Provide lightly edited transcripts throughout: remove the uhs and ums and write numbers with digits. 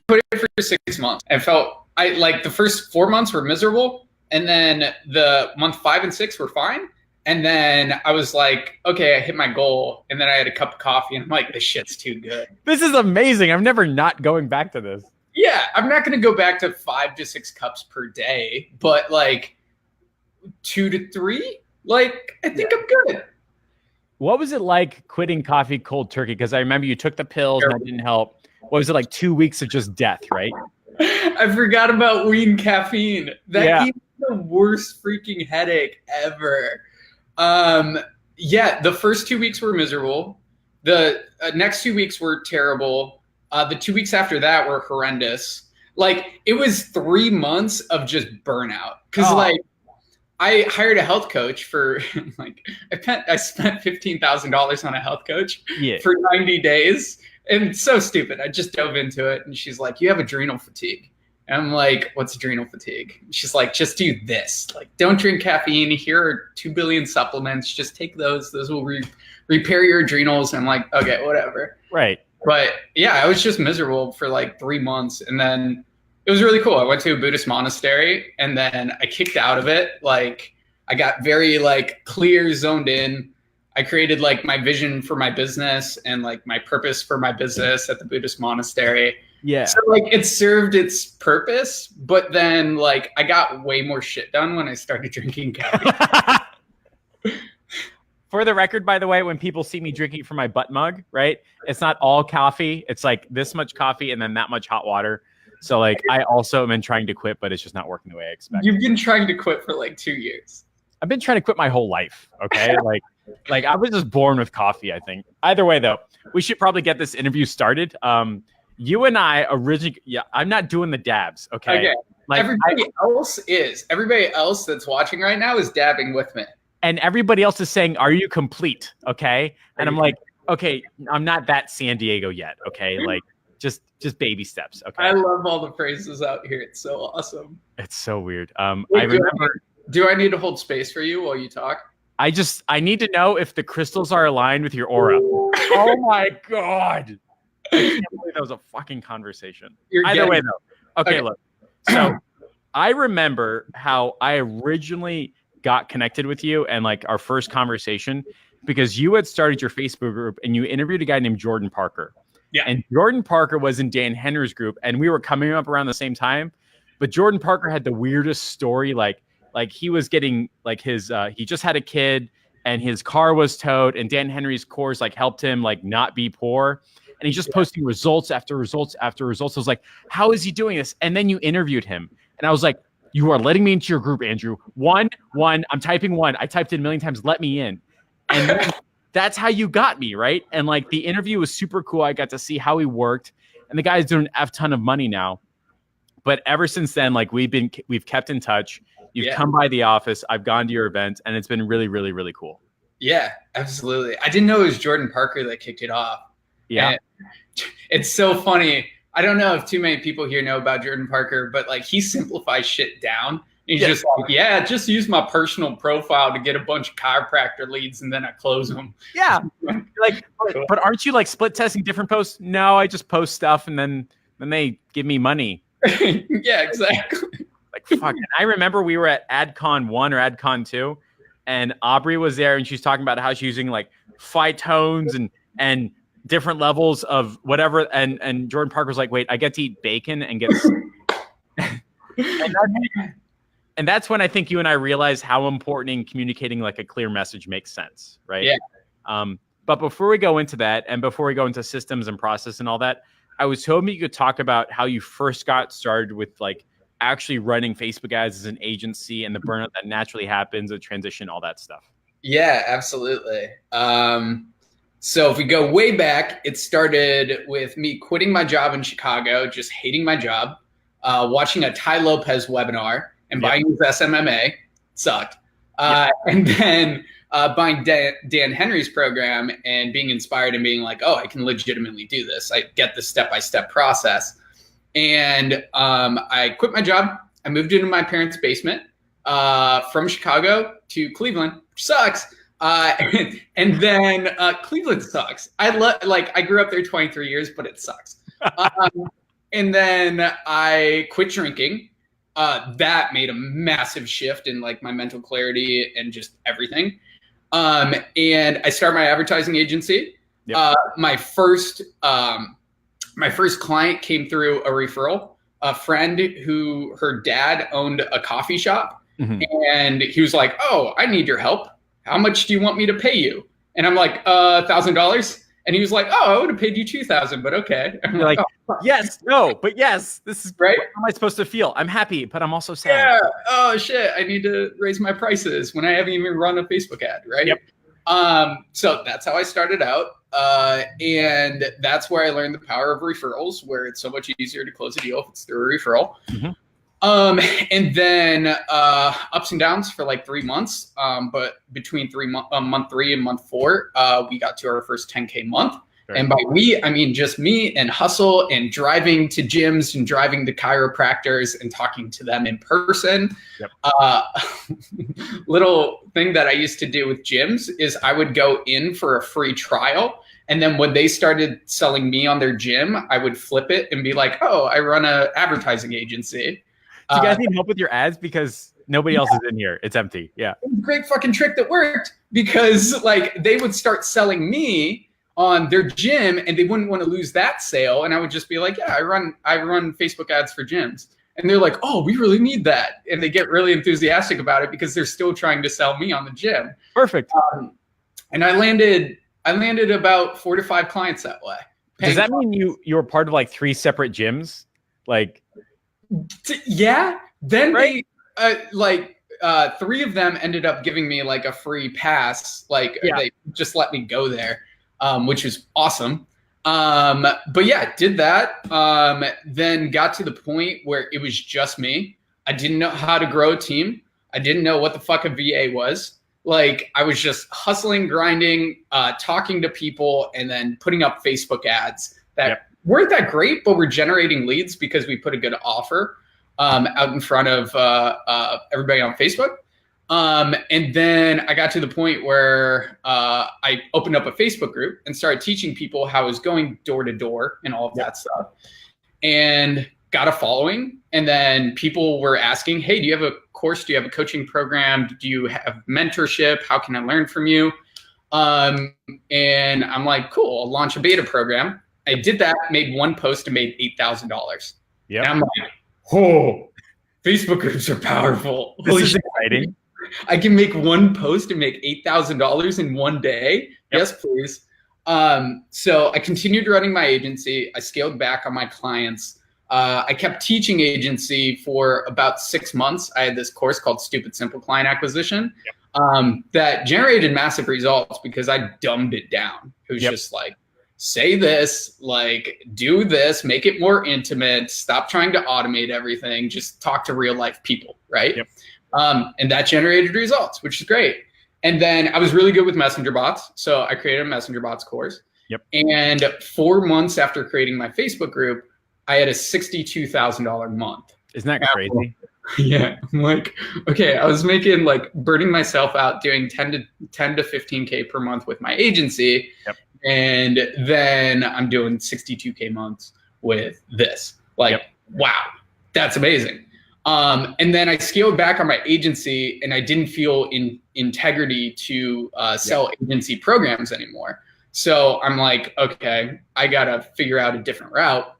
quit it for 6 months. I like the first 4 months were miserable, and then the month 5 and 6 were fine. And then I was like, okay, I hit my goal. And then I had a cup of coffee, and I'm like, this shit's too good. This is amazing. I'm never not going back to this. Yeah, I'm not going to go back to 5 to 6 cups per day, but like 2 to 3, like I think I'm good. What was it like quitting coffee cold turkey? Because I remember you took the pills and that didn't help. What was it like? 2 weeks of just death, right? I forgot about weed and caffeine. That gave me the worst freaking headache ever. The first 2 weeks were miserable. The next 2 weeks were terrible. The 2 weeks after that were horrendous. Like it was 3 months of just burnout. Cause like I hired a health coach for like, I spent $15,000 on a health coach for 90 days. And so stupid. I just dove into it, and she's like, you have adrenal fatigue. And I'm like, what's adrenal fatigue? She's like, just do this. Like, don't drink caffeine. Here are 2 billion supplements. Just take those. Those will repair your adrenals. And I'm like, okay, whatever. Right. But yeah, I was just miserable for like 3 months. And then it was really cool. I went to a Buddhist monastery, and then I kicked out of it. Like, I got very like clear, zoned in. I created like my vision for my business and like my purpose for my business at the Buddhist monastery. Yeah. So like it served its purpose, but then like I got way more shit done when I started drinking coffee. For the record, by the way, when people see me drinking from my butt mug, right? It's not all coffee. It's like this much coffee and then that much hot water. So like I also am trying to quit, but it's just not working the way I expected. You've been trying to quit for like 2 years. I've been trying to quit my whole life. Okay. Like I was just born with coffee, I think. Either way, though, we should probably get this interview started. You and I originally, I'm not doing the dabs. Okay. Like everybody else that's watching right now is dabbing with me. And everybody else is saying, are you complete? Okay. And I'm like, okay, I'm not that San Diego yet. Okay. Like just baby steps. Okay. I love all the phrases out here. It's so awesome. It's so weird. Do I need to hold space for you while you talk? I need to know if the crystals are aligned with your aura. Oh my God. I can't believe that was a fucking conversation. Either way though. Okay, look. So I remember how I originally got connected with you and like our first conversation because you had started your Facebook group and you interviewed a guy named Jordan Parker. Yeah. And Jordan Parker was in Dan Henry's group and we were coming up around the same time. But Jordan Parker had the weirdest story. Like he was getting like his he just had a kid and his car was towed and Dan Henry's course like helped him like not be poor. And he's just posting results after results after results. I was like, how is he doing this? And then you interviewed him. And I was like, you are letting me into your group, Andrew. One, I'm typing 1. I typed it a million times, let me in. And then that's how you got me, right? And like the interview was super cool. I got to see how he worked. And the guy's doing an F ton of money now. But ever since then, like we've kept in touch. You've come by the office. I've gone to your events, and it's been really, really, really cool. Yeah, absolutely. I didn't know it was Jordan Parker that kicked it off. Yeah. And it's so funny. I don't know if too many people here know about Jordan Parker, but like he simplifies shit down. He's just like, just use my personal profile to get a bunch of chiropractor leads and then I close them. Yeah. Like, but aren't you like split testing different posts? No, I just post stuff and then they give me money. Yeah, exactly. Like, fuck. And I remember we were at AdCon 1 or AdCon 2 and Aubrey was there and she's talking about how she's using like phytones and different levels of whatever. And Jordan Parker was like, wait, I get to eat bacon and get and that's when I think you and I realized how important in communicating like a clear message makes sense. Right. Yeah. But before we go into that and before we go into systems and process and all that, I was hoping you could talk about how you first got started with like actually running Facebook ads as an agency and the burnout that naturally happens, the transition, all that stuff. Yeah, absolutely. So if we go way back, it started with me quitting my job in Chicago, just hating my job, watching a Tai Lopez webinar and buying his SMMA. Sucked. And then buying Dan Henry's program and being inspired and being like, oh, I can legitimately do this. I get the step-by-step process. And I quit my job. I moved into my parents' basement from Chicago to Cleveland, which sucks. And then Cleveland sucks. I grew up there 23 years, but it sucks. And then I quit drinking. That made a massive shift in like my mental clarity and just everything. And I started my advertising agency. Yep. My first client came through a referral. A friend who her dad owned a coffee shop, and he was like, "Oh, I need your help. How much do you want me to pay you?" And I'm like, $1,000. And he was like, "Oh, I would have paid you 2,000, but okay." You're like, yes, no, but yes. This is right. How am I supposed to feel? I'm happy, but I'm also sad. Yeah. Oh shit! I need to raise my prices when I haven't even run a Facebook ad, right? Yep. So that's how I started out. And that's where I learned the power of referrals, where it's so much easier to close a deal if it's through a referral. And then ups and downs for like 3 months. But between month 3 and month 4, we got to our first 10K month. And by we, I mean just me and hustle and driving to gyms and driving to chiropractors and talking to them in person. Little thing that I used to do with gyms is I would go in for a free trial. And then when they started selling me on their gym, I would flip it and be like, "Oh, I run an advertising agency." Do you guys need help with your ads? Because nobody else is in here. It's empty. Yeah. Great fucking trick that worked, because like they would start selling me on their gym and they wouldn't want to lose that sale. And I would just be like, "Yeah, I run Facebook ads for gyms." And they're like, "Oh, we really need that." And they get really enthusiastic about it because they're still trying to sell me on the gym. Perfect. And I landed about 4 to 5 clients that way. Does that mean you were part of like 3 separate gyms? Like, yeah. Then right? they 3 of them ended up giving me like a free pass. Like they just let me go there, which is awesome. But yeah, did that. Then got to the point where it was just me. I didn't know how to grow a team. I didn't know what the fuck a VA was. Like I was just hustling, grinding, talking to people, and then putting up Facebook ads that weren't that great, but were generating leads because we put a good offer out in front of everybody on Facebook. And then I got to the point where I opened up a Facebook group and started teaching people how I was going door to door and all of that stuff, and got a following. And then people were asking, "Hey, do you have a course? Do you have a coaching program? Do you have mentorship? How can I learn from you?" And I'm like, "Cool, I'll launch a beta program." I did that, made one post and made $8,000. Yeah. And I'm like, "Oh, Facebook groups are powerful. This is exciting. I can make one post and make $8,000 in one day." Yes, please. So I continued running my agency. I scaled back on my clients. I kept teaching agency for about 6 months. I had this course called Stupid Simple Client Acquisition that generated massive results because I dumbed it down. It was just like, say this, like do this, make it more intimate, stop trying to automate everything, just talk to real life people, right? And that generated results, which is great. And then I was really good with messenger bots. So I created a messenger bots course. And 4 months after creating my Facebook group, I had a $62,000 month. Isn't that crazy? Yeah. I'm like, okay, I was making like burning myself out doing 10 to 15K per month with my agency. And then I'm doing 62K months with this. Like, wow, that's amazing. And then I scaled back on my agency and I didn't feel in integrity to sell agency programs anymore. So I'm like, okay, I got to figure out a different route.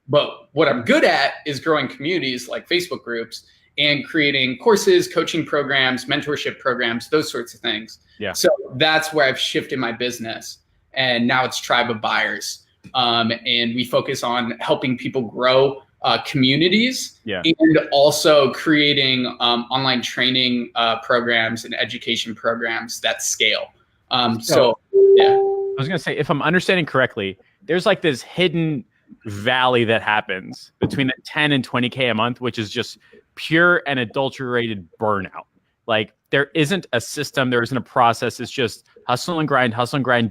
But what I'm good at is growing communities like Facebook groups and creating courses, coaching programs, mentorship programs, those sorts of things. So that's where I've shifted my business. And now it's Tribe of Buyers. And we focus on helping people grow communities and also creating online training programs and education programs that scale. I was going to say, if I'm understanding correctly, there's like this hidden valley that happens between the 10 and 20K a month, which is just pure and adulterated burnout. Like there isn't a system, there isn't a process. It's just hustle and grind,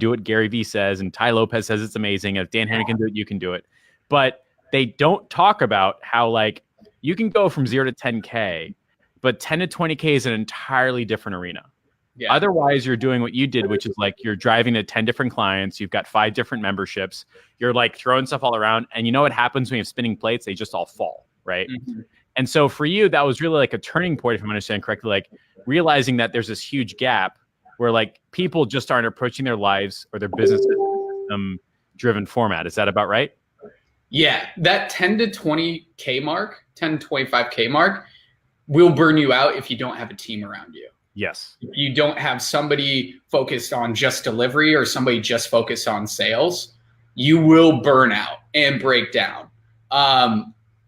do what Gary Vee says. And Ty Lopez says it's amazing. If Dan Henry can do it, you can do it. But they don't talk about how like you can go from 0 to 10K, but 10 to 20K is an entirely different arena. Yeah. Otherwise, you're doing what you did, which is like you're driving to 10 different clients. You've got 5 different memberships. You're like throwing stuff all around. And you know what happens when you have spinning plates? They just all fall, right? Mhm. And so for you, that was really like a turning point, if I'm understanding correctly, like realizing that there's this huge gap where like people just aren't approaching their lives or their business in a system-driven format. Is that about right? Yeah, that 10 to 20K mark, 10 to 25K mark will burn you out if you don't have a team around you. Yes. If you don't have somebody focused on just delivery or somebody just focused on sales, you will burn out and break down.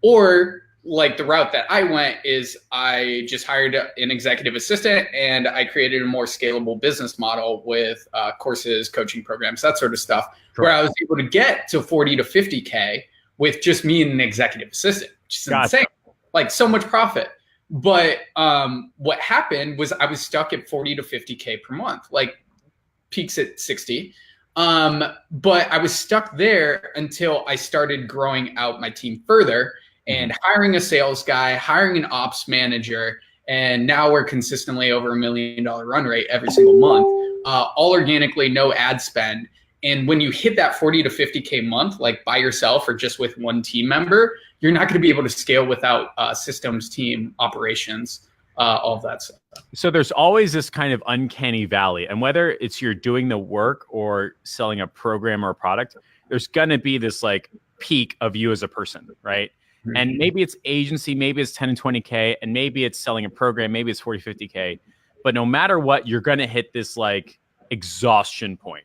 Or like the route that I went is I just hired an executive assistant and I created a more scalable business model with courses, coaching programs, that sort of stuff, where I was able to get to 40 to 50K with just me and an executive assistant, which is insane, like so much profit. But what happened was I was stuck at 40 to 50K per month, like peaks at 60. But I was stuck there until I started growing out my team further and hiring a sales guy, hiring an ops manager. And now we're consistently over $1 million run rate every single month, all organically, no ad spend. And when you hit that 40 to 50K month, like by yourself or just with one team member, you're not going to be able to scale without systems, team, operations, all of that stuff. So there's always this kind of uncanny valley. And whether it's you're doing the work or selling a program or a product, there's going to be this like peak of you as a person, right? Mm-hmm. And maybe it's agency, maybe it's 10 and 20K, and maybe it's selling a program, maybe it's 40, 50K. But no matter what, you're going to hit this like exhaustion point.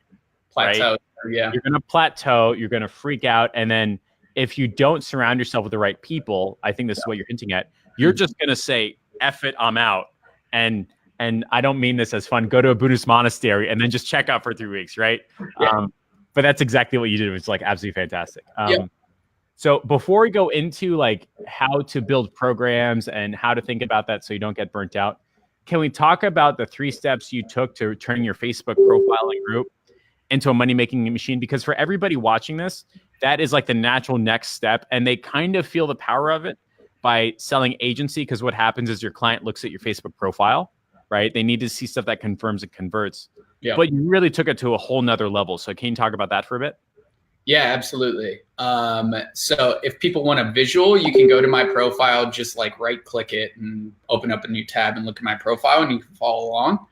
Plateau, right? Yeah. You're going to plateau, you're going to freak out. And then if you don't surround yourself with the right people, I think this is what you're hinting at, you're just going to say, F it, I'm out. And I don't mean this as fun. Go to a Buddhist monastery and then just check out for 3 weeks, right? Yeah. But that's exactly what you did. It was like absolutely fantastic. So before we go into like how to build programs and how to think about that so you don't get burnt out, can we talk about the 3 steps you took to turning your Facebook profile and group into a money-making machine? Because for everybody watching this, that is like the natural next step. And they kind of feel the power of it by selling agency, because what happens is your client looks at your Facebook profile, right? They need to see stuff that confirms and converts. Yeah. But you really took it to a whole nother level. So can you talk about that for a bit? Yeah, absolutely. So if people want a visual, you can go to my profile, just like right click it and open up a new tab and look at my profile and you can follow along.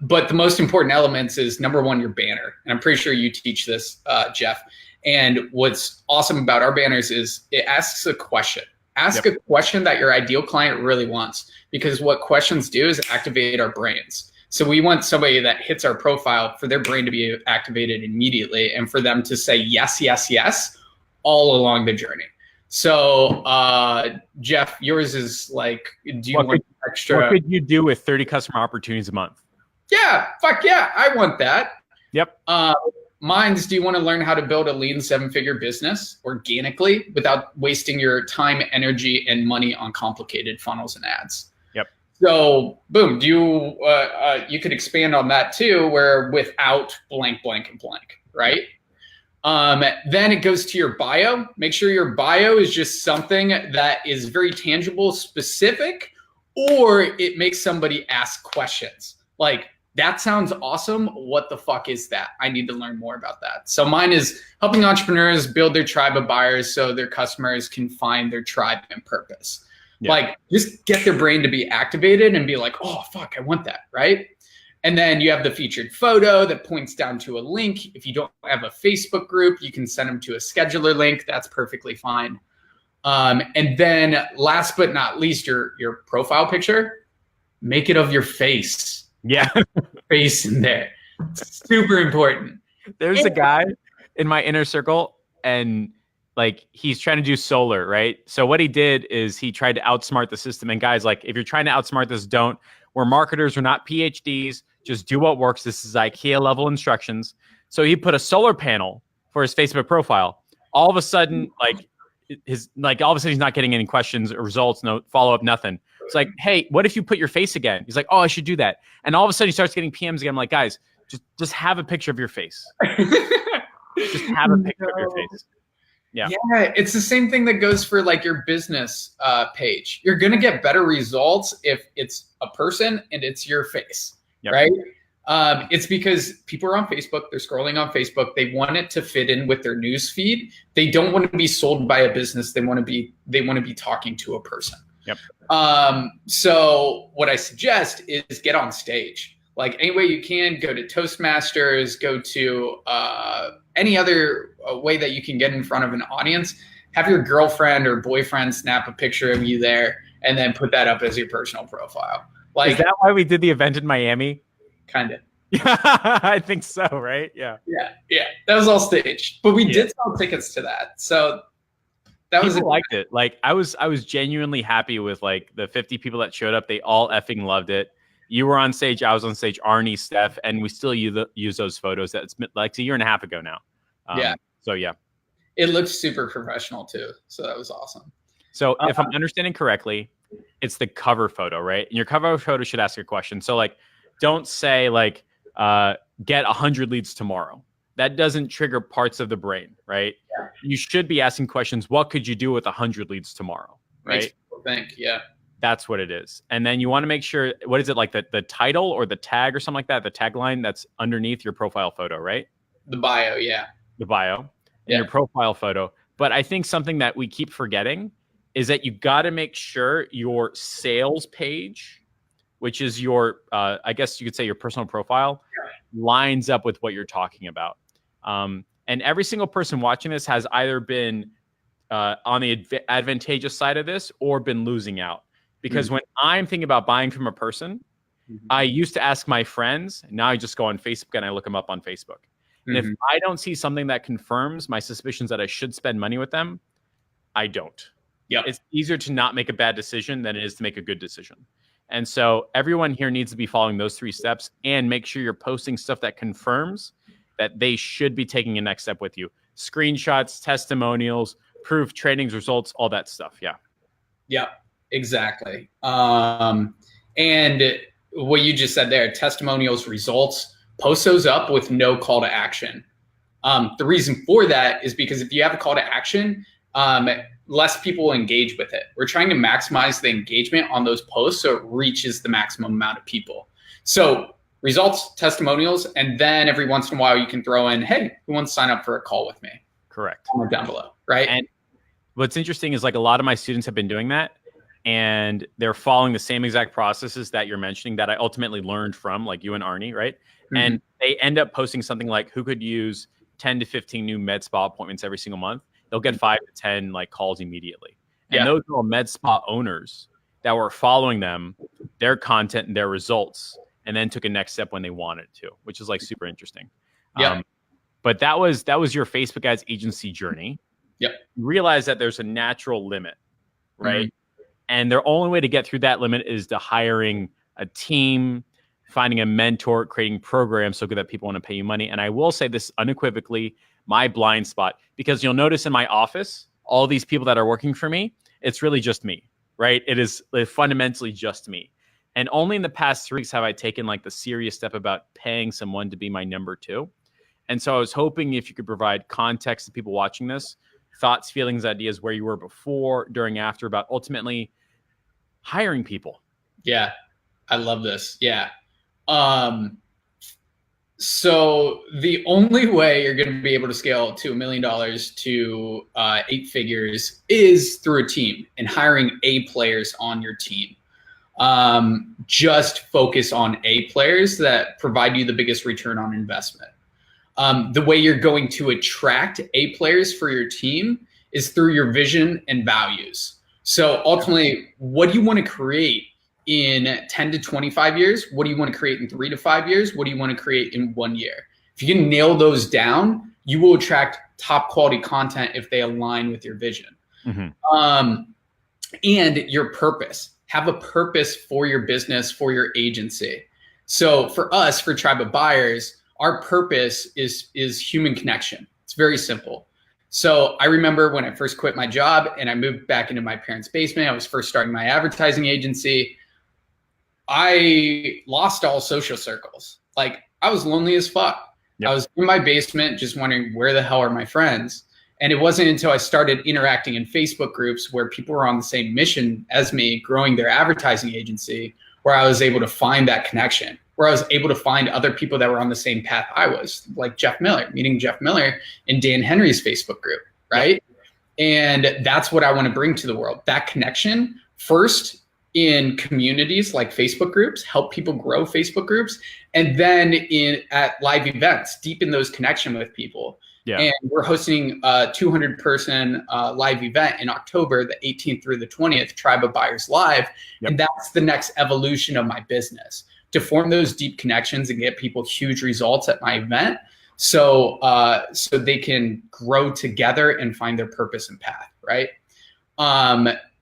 But the most important elements is number one, your banner. And I'm pretty sure you teach this, Jeff. And what's awesome about our banners is it asks a question. Ask a question that your ideal client really wants, because what questions do is activate our brains. So we want somebody that hits our profile for their brain to be activated immediately and for them to say yes, yes, yes, all along the journey. So Jeff, yours is like, do you want extra? What could you do with 30 customer opportunities a month? Yeah, fuck yeah, I want that. Yep. Mine's, do you want to learn how to build a lean 7-figure business organically without wasting your time, energy, and money on complicated funnels and ads? Yep. So boom, do you you could expand on that too, where without blank, blank, and blank, right? Then it goes to your bio. Make sure your bio is just something that is very tangible, specific, or it makes somebody ask questions. Like, that sounds awesome. What the fuck is that? I need to learn more about that. So mine is helping entrepreneurs build their tribe of buyers so their customers can find their tribe and purpose. Yeah. Like, just get their brain to be activated and be like, oh, fuck, I want that, right? And then you have the featured photo that points down to a link. If you don't have a Facebook group, you can send them to a scheduler link. That's perfectly fine. And then last but not least, your profile picture, make it of your face. Yeah. Face in there. It's super important. There's a guy in my inner circle and like he's trying to do solar, right? So what he did is he tried to outsmart the system. And guys, like if you're trying to outsmart this, don't. We're marketers, we're not PhDs. Just do what works. This is IKEA level instructions. So he put a solar panel for his Facebook profile. All of a sudden, all of a sudden he's not getting any questions or results, no follow-up, nothing. It's like, hey, what if you put your face again? He's like, oh, I should do that. And all of a sudden he starts getting PMs again. I'm like, guys, just have a picture of your face. Just have a picture of your face. Yeah. Yeah, it's the same thing that goes for like your business page. You're going to get better results if it's a person and it's your face. Yep. right? It's because people are on Facebook, they're scrolling on Facebook, they want it to fit in with their news feed. They don't want to be sold by a business. They want to be talking to a person. Yep. So what I suggest is get on stage. Like any way you can, go to Toastmasters, go to any other way that you can get in front of an audience. Have your girlfriend or boyfriend snap a picture of you there and then put that up as your personal profile. Like, is that why we did the event in Miami? Kind of. Yeah, I think so, right? Yeah. Yeah. That was all staged. But we did sell tickets to that. So that was liked it. Like I was genuinely happy with like the 50 people that showed up. They all effing loved it. You were on stage, I was on stage, Arnie, Steph, and we still use those photos. That's like a year and a half ago now. So yeah. It looks super professional too. So that was awesome. So if I'm understanding correctly, it's the cover photo, right? And your cover photo should ask a question. So like, don't say like, get 100 leads tomorrow. That doesn't trigger parts of the brain, right? Yeah. You should be asking questions. What could you do with 100 leads tomorrow? Right. Makes people think, yeah. That's what it is. And then you want to make sure, what is it, like the title or the tag or something like that? The tagline that's underneath your profile photo, right? The bio, yeah. The bio and your profile photo. But I think something that we keep forgetting is that you got to make sure your sales page, which is your, I guess you could say your personal profile, lines up with what you're talking about. And every single person watching this has either been on the advantageous side of this or been losing out. Because when I'm thinking about buying from a person, I used to ask my friends. Now I just go on Facebook and I look them up on Facebook. And if I don't see something that confirms my suspicions that I should spend money with them, I don't. Yep. It's easier to not make a bad decision than it is to make a good decision. And so everyone here needs to be following those 3 steps and make sure you're posting stuff that confirms that they should be taking a next step with you. Screenshots, testimonials, proof, trainings, results, all that stuff. Yeah. Yeah, exactly. And what you just said there, testimonials, results, post those up with no call to action. The reason for that is because if you have a call to action, less people will engage with it. We're trying to maximize the engagement on those posts so it reaches the maximum amount of people. So results, testimonials, and then every once in a while you can throw in, hey, who wants to sign up for a call with me? Correct. Comment down below, right? And what's interesting is like a lot of my students have been doing that, and they're following the same exact processes that you're mentioning that I ultimately learned from, like you and Arnie, right? And they end up posting something like, who could use 10 to 15 new med spa appointments every single month? They'll get 5 to 10 like calls immediately. And those are all med spa owners that were following them, their content and their results, and then took a next step when they wanted to, which is like super interesting. Yeah. But that was your Facebook ads agency journey. Yep. Realize that there's a natural limit, right? And their only way to get through that limit is to hiring a team, finding a mentor, creating programs so that people want to pay you money. And I will say this unequivocally, my blind spot, because you'll notice in my office, all these people that are working for me, it's really just me, right? It is fundamentally just me. And only in the past 3 weeks have I taken like the serious step about paying someone to be my number 2. And so I was hoping if you could provide context to people watching this, thoughts, feelings, ideas, where you were before, during, after, about ultimately hiring people. Yeah, I love this. Yeah. So the only way you're going to be able to scale to $1 million to 8 figures is through a team and hiring A players on your team. Just focus on A players that provide you the biggest return on investment. The way you're going to attract A players for your team is through your vision and values. So ultimately, what do you want to create in 10 to 25 years? What do you want to create in 3 to 5 years? What do you want to create in 1 year? If you can nail those down, you will attract top quality content if they align with your vision. And your purpose. Have a purpose for your business, for your agency. So for us, for Tribe of Buyers, our purpose is human connection. It's very simple. So I remember when I first quit my job and I moved back into my parents' basement, I was first starting my advertising agency. I lost all social circles. Like I was lonely as fuck. Yep. I was in my basement just wondering where the hell are my friends? And it wasn't until I started interacting in Facebook groups where people were on the same mission as me, growing their advertising agency, where I was able to find that connection, where I was able to find other people that were on the same path I was, like Jeff Miller, meeting Jeff Miller in Dan Henry's Facebook group, right? And that's what I want to bring to the world. That connection first in communities like Facebook groups, help people grow Facebook groups, and then at live events, deepen those connection with people. Yeah. And we're hosting a 200-person live event in October, the 18th through the 20th, Tribe of Buyers Live. Yep. And that's the next evolution of my business, to form those deep connections and get people huge results at my event, so they can grow together and find their purpose and path, right?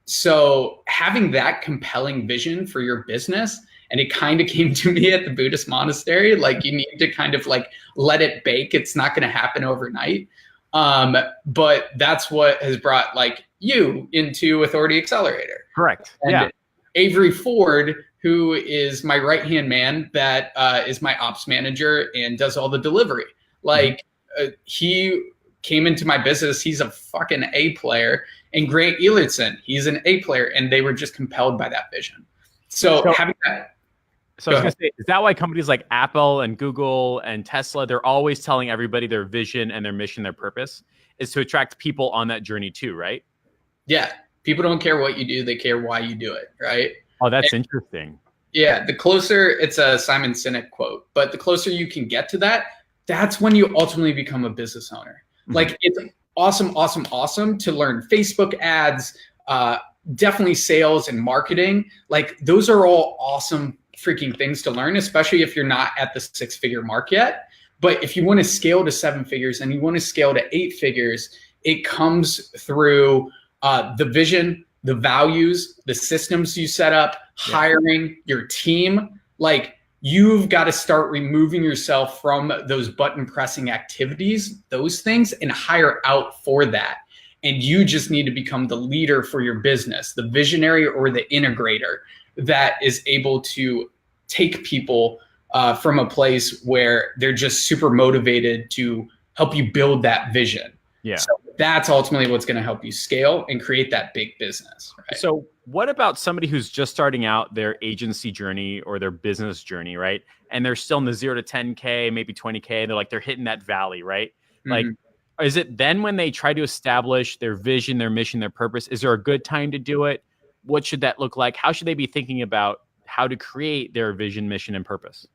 So having that compelling vision for your business, and it kind of came to me at the Buddhist monastery, like you need to kind of like let it bake. It's not going to happen overnight. But that's what has brought like you into Authority Accelerator. Correct. And yeah. Avery Ford, who is my right-hand man, that is my ops manager and does all the delivery. Like he came into my business. He's a fucking A player. And Grant Elertson, he's an A player, and they were just compelled by that vision. So having that. So I was going to say, is that why companies like Apple and Google and Tesla, they're always telling everybody their vision and their mission, their purpose is to attract people on that journey too, right? Yeah. People don't care what you do. They care why you do it, right? Oh, that's interesting. Yeah. The closer, it's a Simon Sinek quote, but the closer you can get to that, that's when you ultimately become a business owner. Mm-hmm. Like it's awesome to learn Facebook ads, definitely sales and marketing. Like those are all awesome freaking things to learn, especially if you're not at the 6-figure mark yet. But if you want to scale to 7 figures and you want to scale to 8 figures, it comes through the vision, the values, the systems you set up, hiring your team. Like you've got to start removing yourself from those button pressing activities, those things, and hire out for that. And you just need to become the leader for your business, the visionary or the integrator that is able to take people from a place where they're just super motivated to help you build that vision. Yeah. So that's ultimately what's going to help you scale and create that big business. Right? So what about somebody who's just starting out their agency journey or their business journey, right? And they're still in the 0 to 10K, maybe 20K. They're hitting that valley, right? Mm-hmm. Like, is it then when they try to establish their vision, their mission, their purpose, is there a good time to do it? What should that look like? How should they be thinking about how to create their vision, mission, and purpose?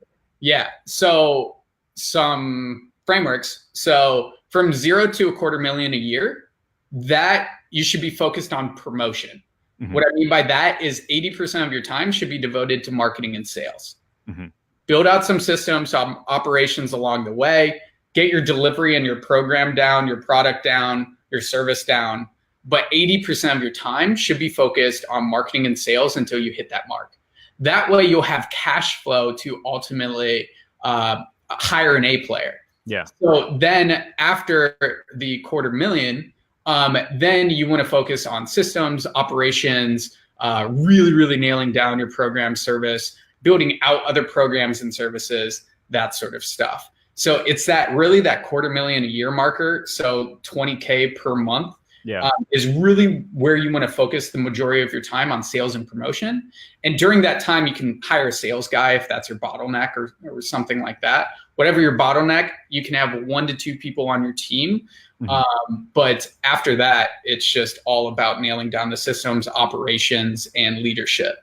Yeah. So some frameworks. So from 0 to $250,000 a year, that you should be focused on promotion. Mm-hmm. What I mean by that is 80% of your time should be devoted to marketing and sales. Mm-hmm. Build out some systems, some operations along the way, get your delivery and your program down, your product down, your service down. But 80% of your time should be focused on marketing and sales until you hit that mark. That way you'll have cash flow to ultimately hire an A player. Yeah. So then after the $250,000, then you want to focus on systems, operations, really nailing down your program service, building out other programs and services, that sort of stuff. So it's that $250,000 a year marker. So 20K per month. Yeah. Is really where you want to focus the majority of your time on sales and promotion. And during that time, you can hire a sales guy if that's your bottleneck or something like that. Whatever your bottleneck, you can have 1 to 2 people on your team. Mm-hmm. But after that, it's just all about nailing down the systems, operations, and leadership.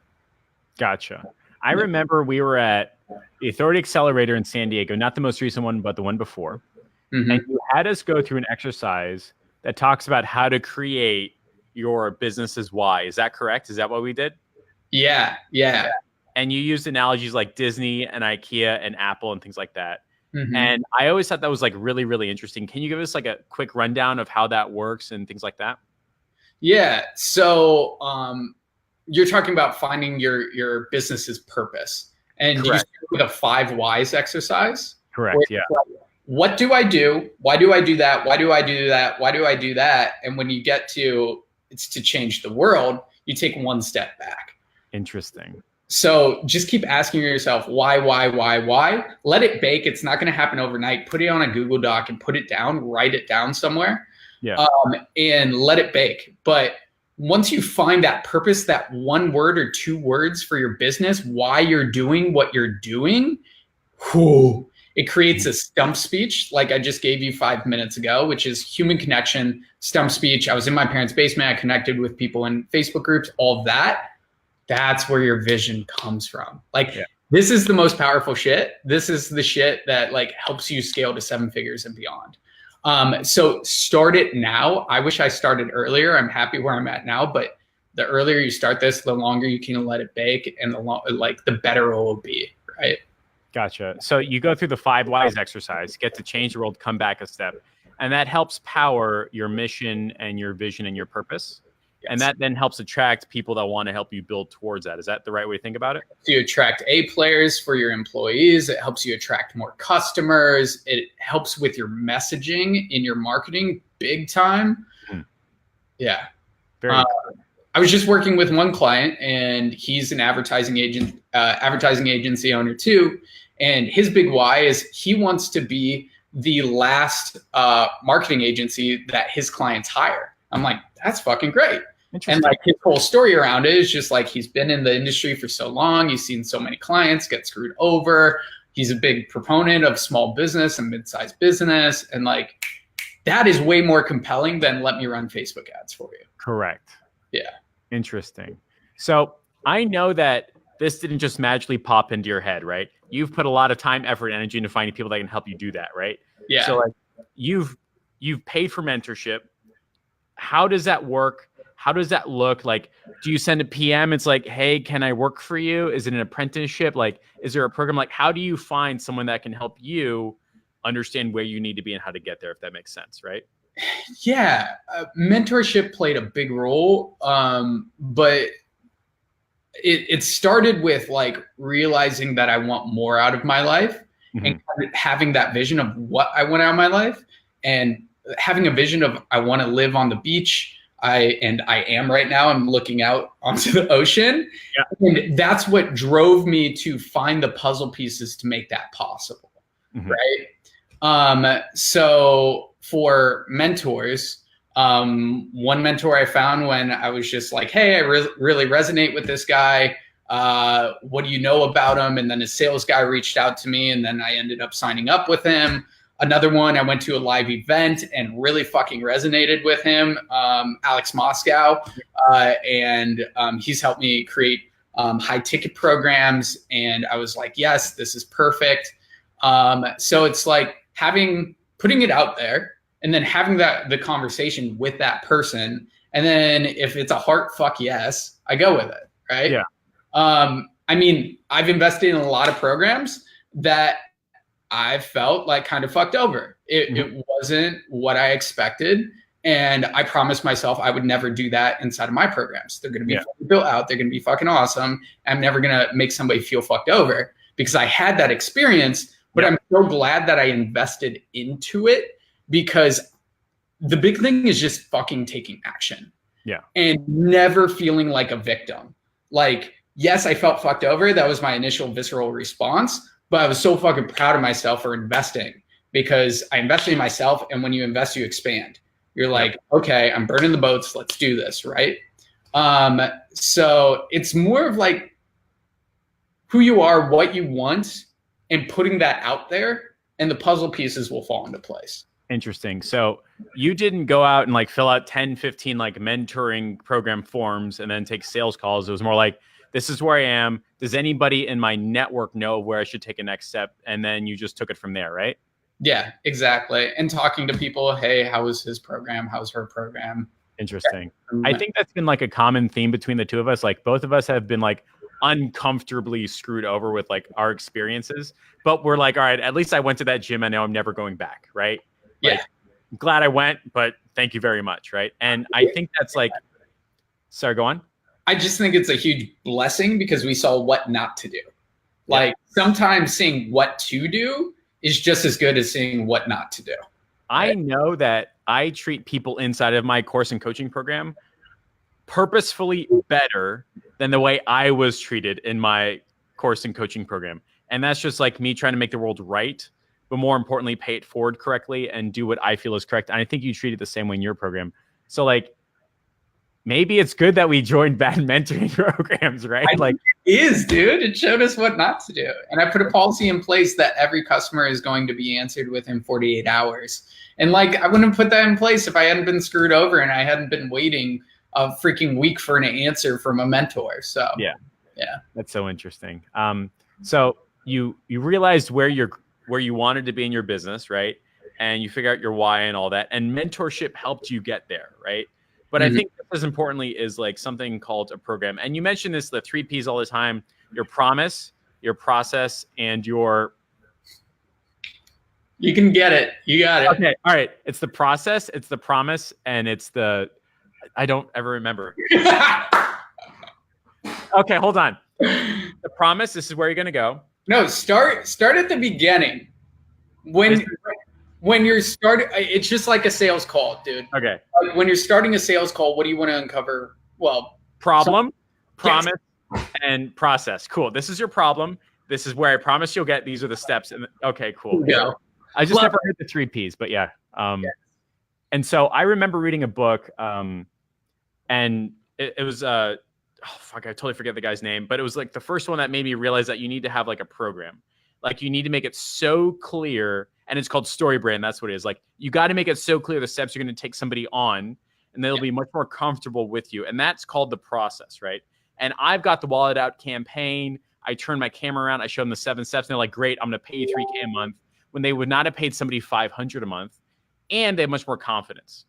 Gotcha. I remember we were at the Authority Accelerator in San Diego, not the most recent one, but the one before. Mm-hmm. And you had us go through an exercise that talks about how to create your business's why. Is that correct? Is that what we did? Yeah. And you used analogies like Disney and IKEA and Apple and things like that. Mm-hmm. And I always thought that was like really interesting. Can you give us like a quick rundown of how that works and things like that? Yeah. So you're talking about finding your business's purpose. And you start with a 5 whys exercise. Correct. Yeah. What do I do? Why do I do that? Why do I do that? Why do I do that? And when you get to it's to change the world, you take 1 step back. Interesting. So just keep asking yourself, why? Let it bake. It's not going to happen overnight. Put it on a Google Doc and put it down, write it down somewhere. Yeah. And let it bake. But once you find that purpose, that one word or two words for your business, why you're doing what you're doing, whew, it creates a stump speech like I just gave you 5 minutes ago, which is human connection, stump speech. I was in my parents' basement. I connected with people in Facebook groups, all of that. That's where your vision comes from. Like, this is the most powerful shit. This is the shit that like helps you scale to 7 figures and beyond. So start it now. I wish I started earlier. I'm happy where I'm at now, but the earlier you start this, the longer you can let it bake, and the better it will be, right? Gotcha. So you go through the 5 whys exercise, get to change the world, come back a step, and that helps power your mission and your vision and your purpose. Yes. And that then helps attract people that want to help you build towards that. Is that the right way to think about it? You attract A players for your employees. It helps you attract more customers. It helps with your messaging in your marketing big time. Mm. Yeah. Very I was just working with one client, and he's an advertising agency owner too. And his big why is he wants to be the last marketing agency that his clients hire. I'm like, that's fucking great. And like his whole story around it is just like, he's been in the industry for so long. He's seen so many clients get screwed over. He's a big proponent of small business and mid-sized business. And like, that is way more compelling than let me run Facebook ads for you. Correct. Yeah. Interesting. So I know that this didn't just magically pop into your head, right? You've put a lot of time, effort, energy into finding people that can help you do that, right? Yeah. So like you've paid for mentorship. How does that work? How does that look? Like, do you send a PM? It's like, hey, can I work for you? Is it an apprenticeship? Like, is there a program? Like, how do you find someone that can help you understand where you need to be and how to get there, if that makes sense, right? Yeah, mentorship played a big role, but it started with like realizing that I want more out of my life, mm-hmm. and having that vision of what I want out of my life, and having a vision of I want to live on the beach. I am right now. I'm looking out onto the ocean, and that's what drove me to find the puzzle pieces to make that possible, mm-hmm. right? So for mentors, one mentor I found when I was just like, hey, I really resonate with this guy. What do you know about him? And then his sales guy reached out to me, and then I ended up signing up with him. Another one, I went to a live event and really fucking resonated with him, Alex Moscow, and he's helped me create high ticket programs. And I was like, yes, this is perfect. So it's like putting it out there, and then having the conversation with that person. And then if it's a heart fuck yes, I go with it, right? Yeah. I mean, I've invested in a lot of programs that I felt like kind of fucked over. It wasn't what I expected. And I promised myself I would never do that inside of my programs. They're going to be built out. They're going to be fucking awesome. I'm never going to make somebody feel fucked over, because I had that experience, but I'm so glad that I invested into it, because the big thing is just fucking taking action. Yeah. And never feeling like a victim. Like, yes, I felt fucked over. That was my initial visceral response. But I was so fucking proud of myself for investing, because I invested in myself. And when you invest, you expand. You're like, okay, I'm burning the boats. Let's do this, right? So it's more of like who you are, what you want, and putting that out there, and the puzzle pieces will fall into place. Interesting. So you didn't go out and like fill out 10, 15 like mentoring program forms and then take sales calls. It was more like, this is where I am. Does anybody in my network know where I should take a next step? And then you just took it from there, right? Yeah, exactly. And talking to people, hey, how was his program? How's her program? Interesting. Yeah. I think that's been like a common theme between the two of us. Like both of us have been like uncomfortably screwed over with like our experiences, but we're like, all right, at least I went to that gym. I know I'm never going back. Right. Like, yeah. I'm glad I went, but thank you very much. Right. And I think that's like, sorry, go on. I just think it's a huge blessing, because we saw what not to do. Like sometimes seeing what to do is just as good as seeing what not to do. I know that I treat people inside of my course and coaching program purposefully better than the way I was treated in my course and coaching program. And that's just like me trying to make the world right, but more importantly, pay it forward correctly and do what I feel is correct. And I think you treat it the same way in your program. So like, maybe it's good that we joined bad mentoring programs, right? Like, it is, dude. It showed us what not to do. And I put a policy in place that every customer is going to be answered within 48 hours. And like, I wouldn't have put that in place if I hadn't been screwed over and I hadn't been waiting a freaking week for an answer from a mentor. So yeah, yeah, that's so interesting. So you realized where you wanted to be in your business, right? And you figure out your why and all that. And mentorship helped you get there, right? But I think just as importantly is like something called a program. And you mentioned this, the 3 Ps all the time: your promise, your process, and your... You can get it. You got it. Okay. All right. It's the process, it's the promise, and it's the... I don't ever remember. Okay, hold on. The promise, this is where you're going to go. No, start at the beginning. When you're starting, it's just like a sales call, dude. Okay. Like when you're starting a sales call, what do you want to uncover? Well, problem, promise, and process. Cool. This is your problem. This is where I promise you'll get. These are the steps. And okay, cool. Yeah. I just never heard the 3 Ps, but yeah. And so I remember reading a book, and it was oh fuck, I totally forget the guy's name, but it was like the first one that made me realize that you need to have like a program. Like you need to make it so clear, and it's called StoryBrand. That's what it is. Like you got to make it so clear the steps you're going to take somebody on, and they'll be much more comfortable with you. And that's called the process, right? And I've got the Wallet Out campaign. I turn my camera around. I show them the 7 steps, and they're like, "Great, I'm going to pay you $3,000 a month." When they would not have paid somebody $500 a month, and they have much more confidence.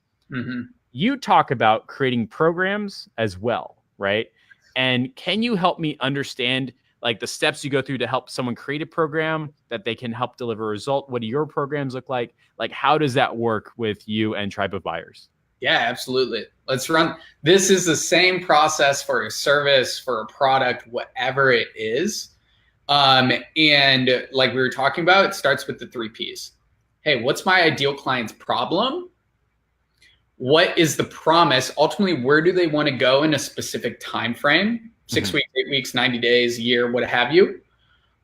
You talk about creating programs as well, right? And can you help me understand like the steps you go through to help someone create a program that they can help deliver a result? What do your programs look like? Like, how does that work with you and Tribe of Buyers? Yeah, absolutely. Let's run. This is the same process for a service, for a product, whatever it is. And like we were talking about, it starts with the 3 Ps. Hey, what's my ideal client's problem? What is the promise? Ultimately, where do they want to go in a specific time frame? 6 weeks, 8 weeks, 90 days, a year, what have you.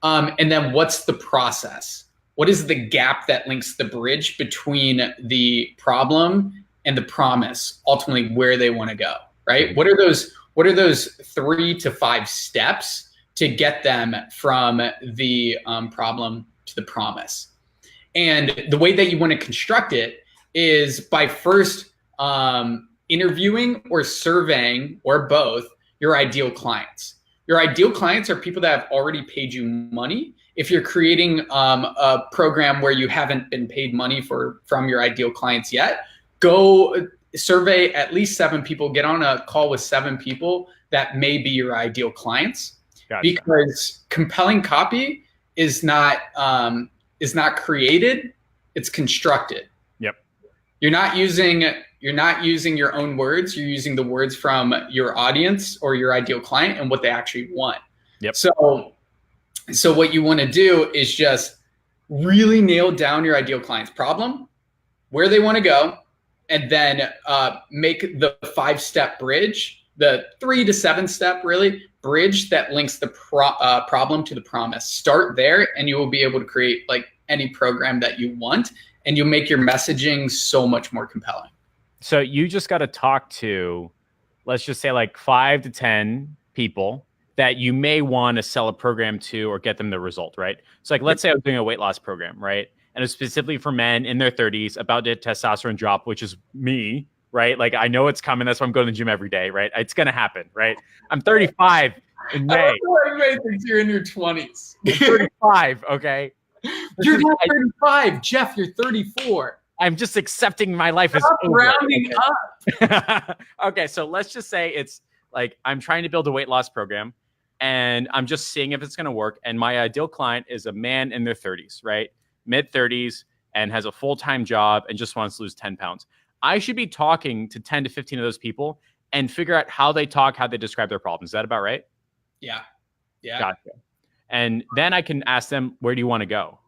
And then what's the process? What is the gap that links the bridge between the problem and the promise, ultimately where they want to go, right? What are those 3 to 5 steps to get them from the problem to the promise? And the way that you want to construct it is by first interviewing or surveying, or both, your ideal clients. Your ideal clients are people that have already paid you money. If you're creating a program where you haven't been paid money from your ideal clients yet, go survey at least 7 people, get on a call with 7 people that may be your ideal clients. Gotcha. Because compelling copy is not created, it's constructed. Yep. You're not using your own words, you're using the words from your audience or your ideal client and what they actually want. Yep. So what you want to do is just really nail down your ideal client's problem, where they want to go, and then make the 5-step bridge, the 3 to 7 step really bridge that links the problem to the promise. Start there, and you will be able to create like any program that you want, and you'll make your messaging so much more compelling. So you just got to talk to, let's just say like 5 to 10 people that you may want to sell a program to or get them the result, right? So like, let's say I was doing a weight loss program, right? And it's specifically for men in their 30s about to testosterone drop, which is me, right? Like I know it's coming. That's why I'm going to the gym every day, right? It's going to happen, right? I'm 35 in May. I don't know why everybody thinks you're in your 20s. I'm 35, okay? You're not 35, Jeff, you're 34. I'm just accepting my life as rounding up. Okay, so let's just say it's like I'm trying to build a weight loss program and I'm just seeing if it's going to work. And my ideal client is a man in their 30s, right? Mid 30s, and has a full-time job and just wants to lose 10 pounds. I should be talking to 10 to 15 of those people and figure out how they talk, how they describe their problems. Is that about right? Yeah. Yeah. Gotcha. And then I can ask them, where do you want to go?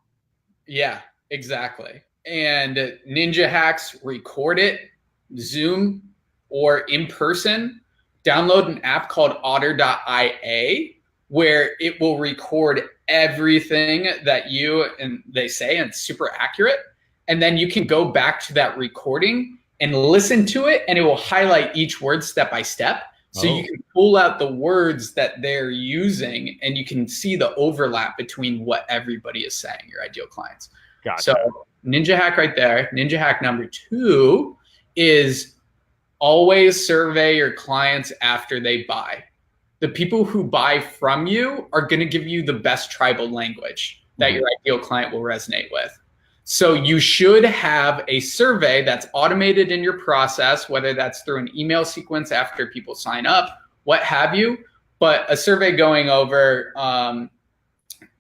Yeah, exactly. And Ninja Hacks, record it, Zoom or in person. Download an app called Otter.ia, where it will record everything that you and they say, and it's super accurate. And then you can go back to that recording and listen to it, and it will highlight each word step by step. So you can pull out the words that they're using, and you can see the overlap between what everybody is saying, your ideal clients. Gotcha. So ninja hack right there. Ninja hack number 2 is always survey your clients after they buy. The people who buy from you are going to give you the best tribal language that your ideal client will resonate with. So you should have a survey that's automated in your process, whether that's through an email sequence after people sign up, what have you, but a survey going over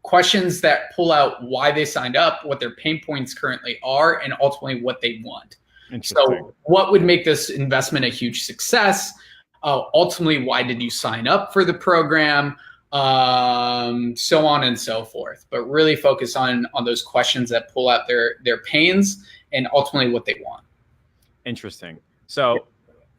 questions that pull out why they signed up, what their pain points currently are, and ultimately what they want. So what would make this investment a huge success? Ultimately, why did you sign up for the program? So on and so forth, but really focus on those questions that pull out their pains and ultimately what they want. Interesting. So,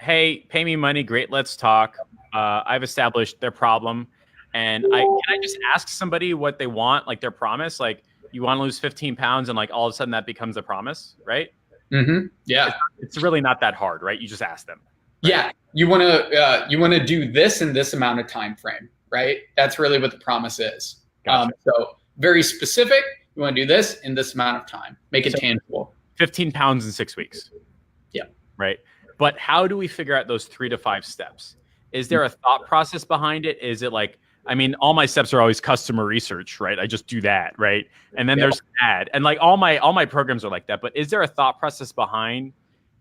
hey, pay me money. Great. Let's talk. I've established their problem. And can I just ask somebody what they want, like their promise? Like, you want to lose 15 pounds and like all of a sudden that becomes a promise, right? Mm-hmm. Yeah. It's really not that hard, right? You just ask them. Right? Yeah. You want to do this in this amount of time frame. Right? That's really what the promise is. Gotcha. So very specific. You want to do this in this amount of time. Make it tangible. 15 pounds in 6 weeks. Yeah. Right. But how do we figure out those 3 to 5 steps? Is there a thought process behind it? Is it like, I mean, all my steps are always customer research, right? I just do that, right? And then there's ad, and like all my programs are like that. But is there a thought process behind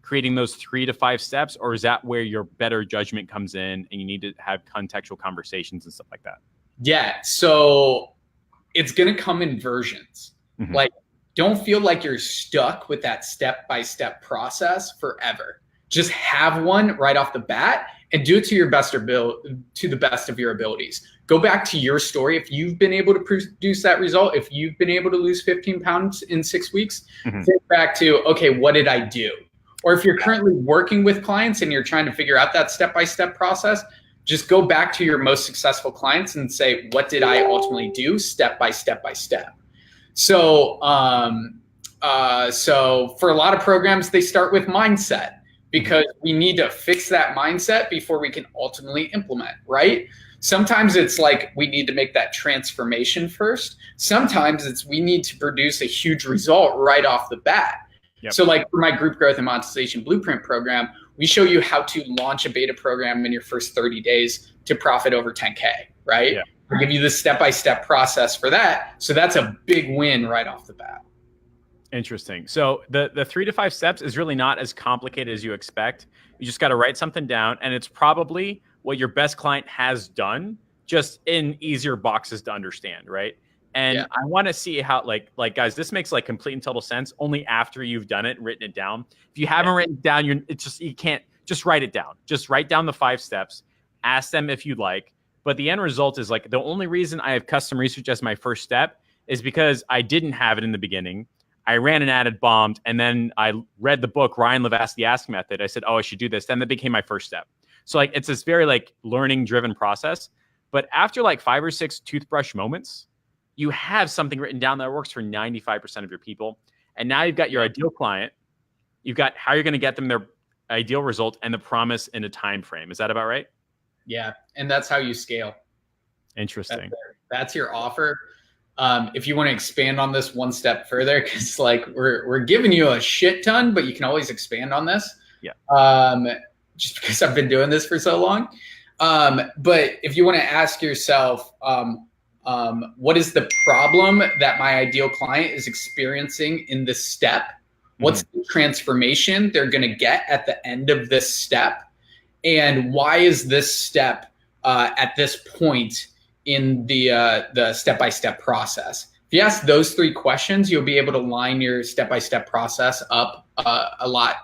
creating those 3 to 5 steps, or is that where your better judgment comes in and you need to have contextual conversations and stuff like that? Yeah. So it's going to come in versions. Mm-hmm. Like, don't feel like you're stuck with that step-by-step process forever. Just have one right off the bat and do it to the best of your abilities. Go back to your story. If you've been able to produce that result, if you've been able to lose 15 pounds in 6 weeks, think back to, okay, what did I do? Or if you're currently working with clients and you're trying to figure out that step-by-step process, just go back to your most successful clients and say, what did I ultimately do step by step by step? So, so for a lot of programs, they start with mindset because we need to fix that mindset before we can ultimately implement, right? Sometimes it's like we need to make that transformation first. Sometimes it's we need to produce a huge result right off the bat. Yep. So like for my group growth and monetization blueprint program, we show you how to launch a beta program in your first 30 days to profit over 10K, right? Yeah. I'll give you the step-by-step process for that. So that's a big win right off the bat. Interesting. So the 3 to 5 steps is really not as complicated as you expect. You just got to write something down, and it's probably what your best client has done, just in easier boxes to understand, right? And yeah. I want to see how, like guys, this makes like complete and total sense only after you've done it and written it down. If you haven't written it down, you can't just write it down. Just write down the 5 steps, ask them if you'd like. But the end result is like the only reason I have custom research as my first step is because I didn't have it in the beginning. I ran an ad, it bombed, and then I read the book, Ryan Levesque, The Ask Method. I said, oh, I should do this. Then that became my first step. So like it's this very like learning driven process. But after like 5 or 6 toothbrush moments, you have something written down that works for 95% of your people. And now you've got your ideal client. You've got how you're going to get them their ideal result and the promise in a time frame. Is that about right? Yeah. And that's how you scale. Interesting. That's your offer. If you want to expand on this one step further, because like we're giving you a shit ton, but you can always expand on this. Yeah. Just because I've been doing this for so long. But if you want to ask yourself, what is the problem that my ideal client is experiencing in this step? What's the transformation they're going to get at the end of this step? And why is this step at this point in the step-by-step process? If you ask those 3 questions, you'll be able to line your step-by-step process up a lot.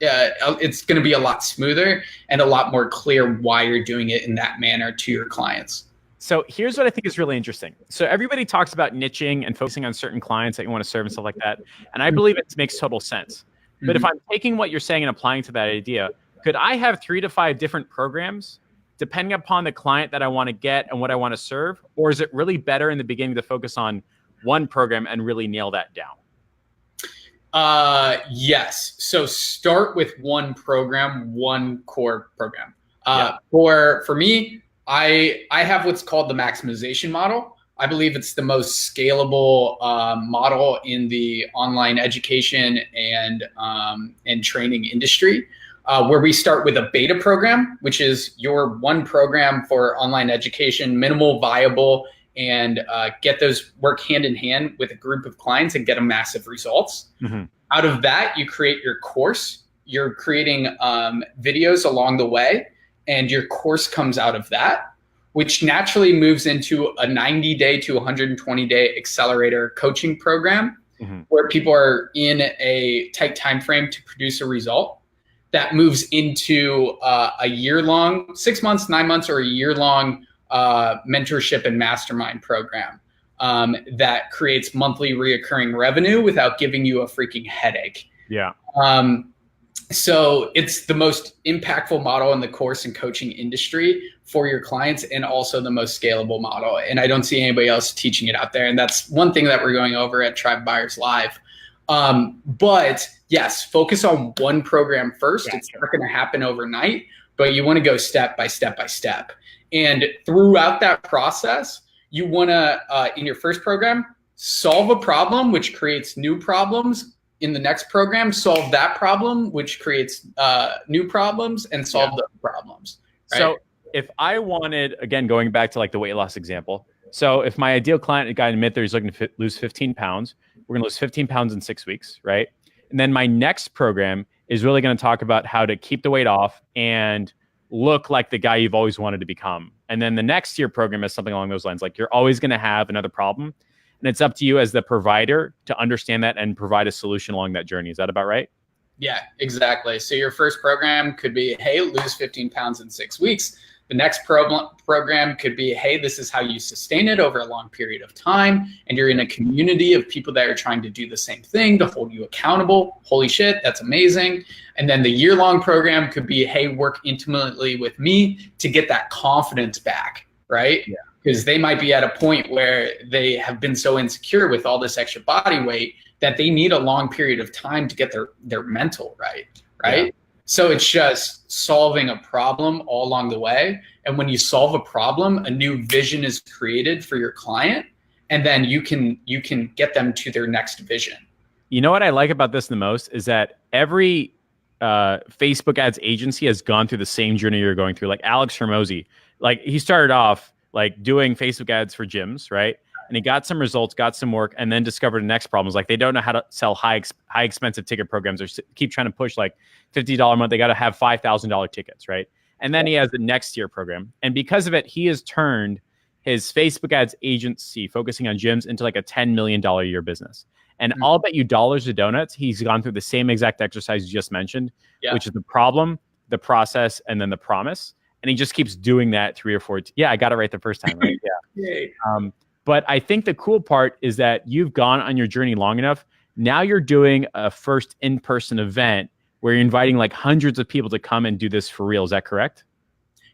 It's going to be a lot smoother and a lot more clear why you're doing it in that manner to your clients. So here's what I think is really interesting. So everybody talks about niching and focusing on certain clients that you want to serve and stuff like that. And I believe it makes total sense. But if I'm taking what you're saying and applying to that idea, could I have 3 to 5 different programs depending upon the client that I want to get and what I want to serve? Or is it really better in the beginning to focus on one program and really nail that down? Yes. So start with one program, one core program. Yeah. For me, I have what's called the maximization model. I believe it's the most scalable model in the online education and training industry, where we start with a beta program, which is your one program for online education, minimal viable, and get those work hand in hand with a group of clients and get them massive results. Mm-hmm. Out of that, you create your course. You're creating videos along the way, and your course comes out of that, which naturally moves into a 90-day to 120-day accelerator coaching program, mm-hmm. where people are in a tight time frame to produce a result. That moves into a year-long, 6 months, 9 months, or a year-long mentorship and mastermind program that creates monthly reoccurring revenue without giving you a freaking headache. Yeah. So it's the most impactful model in the course and coaching industry for your clients, and also the most scalable model. And I don't see anybody else teaching it out there. And that's one thing that we're going over at Tribe Buyers Live. But yes, focus on one program first. Gotcha. It's not going to happen overnight, but you want to go step by step by step. And throughout that process, you want to, in your first program, solve a problem, which creates new problems. In the next program, solve that problem, which creates new problems, and solve those problems. Right? So if I wanted, again, going back to like the weight loss example. So if my ideal client, a guy in mid-30s looking to lose 15 pounds, we're going to lose 15 pounds in 6 weeks, right? And then my next program is really going to talk about how to keep the weight off and look like the guy you've always wanted to become. And then the next year program is something along those lines. Like, you're always going to have another problem. And it's up to you as the provider to understand that and provide a solution along that journey. Is that about right? Yeah, exactly. So your first program could be, hey, lose 15 pounds in 6 weeks. The next program could be, hey, this is how you sustain it over a long period of time. And you're in a community of people that are trying to do the same thing to hold you accountable. Holy shit, that's amazing. And then the year-long program could be, hey, work intimately with me to get that confidence back, right? Yeah. Because they might be at a point where they have been so insecure with all this extra body weight that they need a long period of time to get their mental right? Yeah. So it's just solving a problem all along the way. And when you solve a problem, a new vision is created for your client, and then you can get them to their next vision. You know what I like about this the most is that every Facebook ads agency has gone through the same journey you're going through. Like Alex Hormozi, like he started off like doing Facebook ads for gyms, right? And he got some results, got some work, and then discovered the next problem. Like, they don't know how to sell high expensive ticket programs, or keep trying to push like $50 a month. They got to have $5,000 tickets, right? And then he has the next tier program. And because of it, he has turned his Facebook ads agency focusing on gyms into like a $10 million a year business. And I'll bet you dollars to donuts, he's gone through the same exact exercise you just mentioned, which is the problem, the process, and then the promise. And he just keeps doing that 3 or 4. Yeah, I got it right the first time, right? Yeah. But I think the cool part is that you've gone on your journey long enough. Now you're doing a first in-person event where you're inviting like hundreds of people to come and do this for real. Is that correct?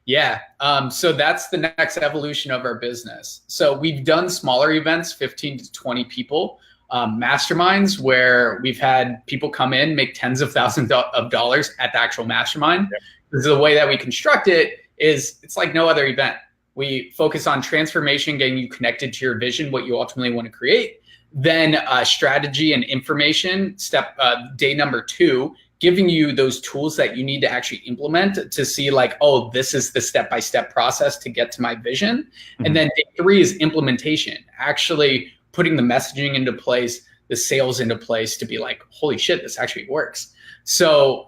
Yeah. So that's the next evolution of our business. So we've done smaller events, 15 to 20 people, masterminds, where we've had people come in, make tens of thousands of dollars at the actual mastermind. Yep. Because the way that we construct it is, it's like no other event. We focus on transformation, getting you connected to your vision, what you ultimately want to create. Then strategy and information, day number 2, giving you those tools that you need to actually implement to see like, oh, this is the step-by-step process to get to my vision. Mm-hmm. And then day 3 is implementation, actually putting the messaging into place, the sales into place to be like, holy shit, this actually works. So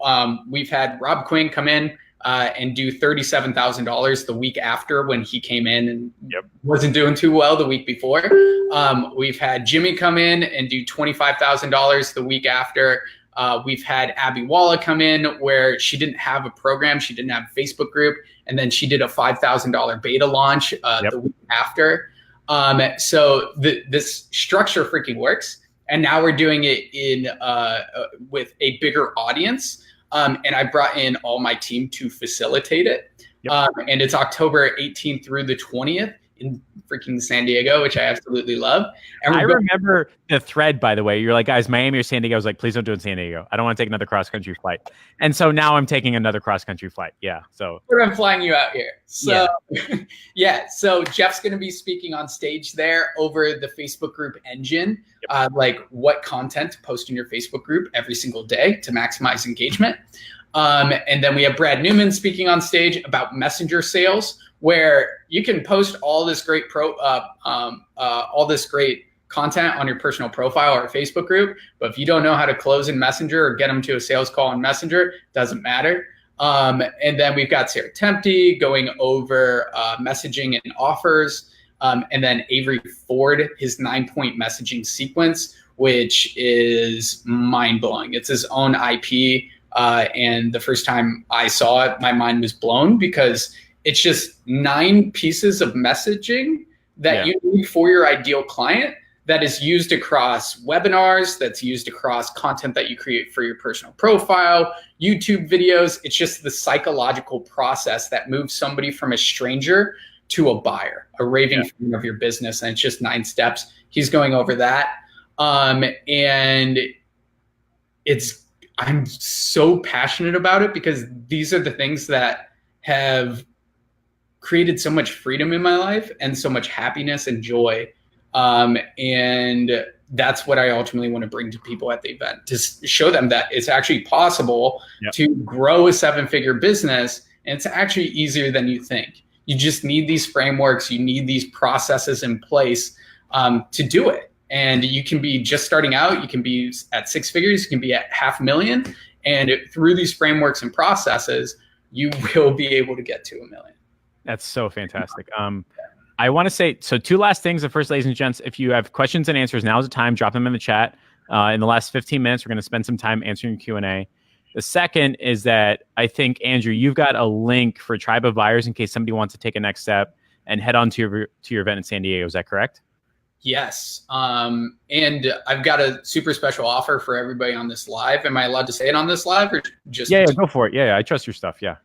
we've had Rob Quinn come in and do $37,000 the week after, when he came in and wasn't doing too well the week before. We've had Jimmy come in and do $25,000 the week after. We've had Abby Walla come in where she didn't have a program, she didn't have a Facebook group, and then she did a $5,000 beta launch the week after. So this structure freaking works. And now we're doing it in with a bigger audience. And I brought in all my team to facilitate it. And it's October 18th through the 20th in freaking San Diego, which I absolutely love. And I remember the thread, by the way. You're like, guys, Miami or San Diego. I was like, please don't do it in San Diego. I don't want to take another cross-country flight. And so now I'm taking another cross-country flight. Yeah. So I'm flying you out here. So yeah. So Jeff's going to be speaking on stage there over the Facebook group Engine, like what content to post in your Facebook group every single day to maximize engagement. And then we have Brad Newman speaking on stage about messenger sales, where you can post all this great all this great content on your personal profile or Facebook group, but if you don't know how to close in Messenger or get them to a sales call in Messenger, it doesn't matter. And then we've got Sarah Tempty going over messaging and offers, and then Avery Ford, his 9-point messaging sequence, which is mind-blowing. It's his own IP. And the first time I saw it, my mind was blown because it's just 9 pieces of messaging that you need for your ideal client that is used across webinars, that's used across content that you create for your personal profile, YouTube videos. It's just the psychological process that moves somebody from a stranger to a buyer, a raving fan of your business. And it's just 9 steps. He's going over that. And I'm so passionate about it because these are the things that have created so much freedom in my life and so much happiness and joy. And that's what I ultimately want to bring to people at the event, to show them that it's actually possible to grow a 7-figure business. And it's actually easier than you think. You just need these frameworks. You need these processes in place to do it. And you can be just starting out. You can be at 6 figures. You can be at $500,000. And through these frameworks and processes, you will be able to get to $1 million. That's so fantastic. I want to say, so 2 last things. The first, ladies and gents, if you have questions and answers, now's the time. Drop them in the chat. In the last 15 minutes, we're going to spend some time answering Q&A. The second is that I think, Andrew, you've got a link for Tribe of Buyers in case somebody wants to take a next step and head on to your event in San Diego. Is that correct? Yes. And I've got a super special offer for everybody on this live. Am I allowed to say it on this live or just? Yeah, go for it. Yeah, I trust your stuff. Yeah.